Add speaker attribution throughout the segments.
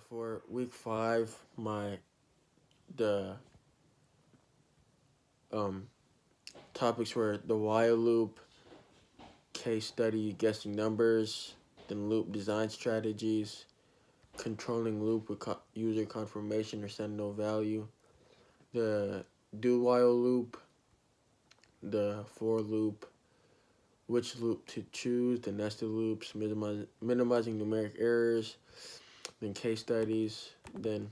Speaker 1: For week 5, the um topics were the while loop, case study, guessing numbers, then loop design strategies, controlling loop with user confirmation or send no value, the do while loop, the for loop, which loop to choose, the nested loops, minimizing numeric errors, then case studies, then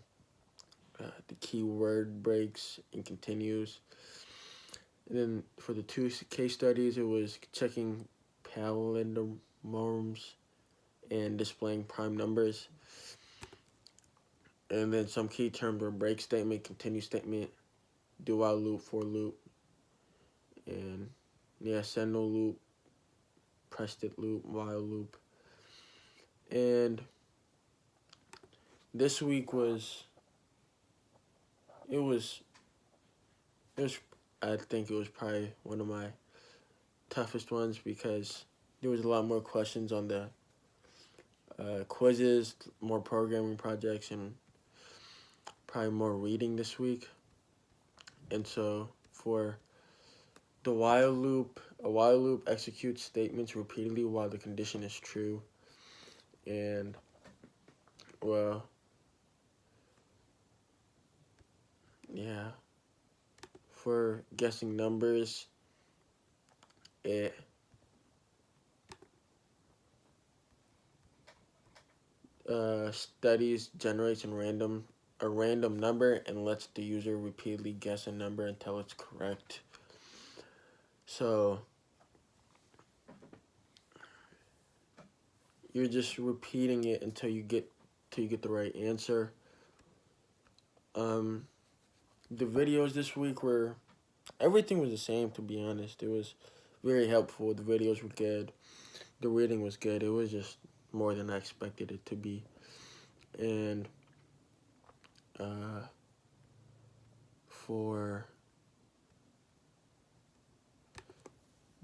Speaker 1: the keyword breaks and continues. And then for the two case studies, it was checking palindromes and displaying prime numbers. And then some key terms were break statement, continue statement, do while loop, for loop, and send no loop, pressed it loop, while loop. And this week it was I think it was probably one of my toughest ones because there was a lot more questions on the quizzes, more programming projects, and probably more reading this week. And so for the while loop, a while loop executes statements repeatedly while the condition is true. And, well, yeah. For guessing numbers, it studies, generates a random number and lets the user repeatedly guess a number until it's correct. So you're just repeating it until you get the right answer. The videos this week everything was the same, to be honest. It was very helpful. The videos were good. The reading was good. It was just more than I expected it to be. And for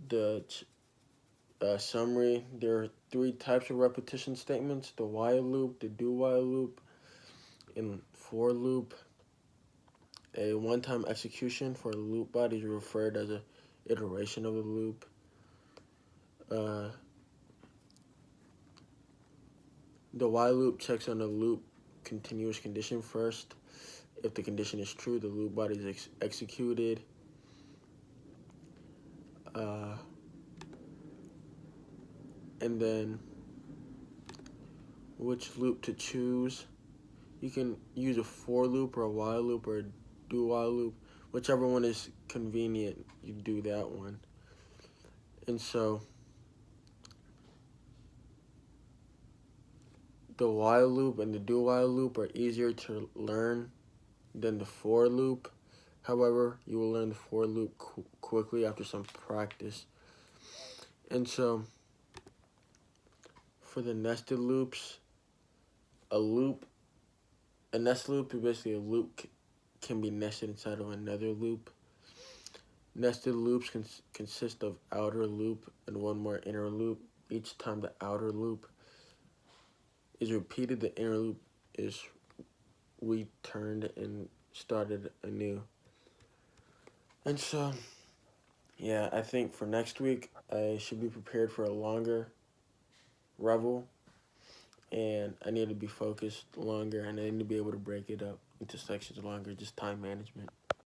Speaker 1: the summary, there are 3 types of repetition statements: the while loop, the do while loop, and for loop. A one-time execution for a loop body is referred as an iteration of a loop. The while loop checks on the loop continuous condition first. If the condition is true, the loop body is executed. And then which loop to choose. You can use a for loop or a while loop or a do while loop. Whichever one is convenient, you do that one. And so the while loop and the do while loop are easier to learn than the for loop. However, you will learn the for loop quickly after some practice. And so for the nested loops, a nested loop is basically a loop can be nested inside of another loop. Nested loops consist of outer loop and one more inner loop. Each time the outer loop is repeated, the inner loop is returned and started anew. And so, yeah, I think for next week, I should be prepared for a longer revel. And I need to be focused longer, and I need to be able to break it up into sections longer, just time management.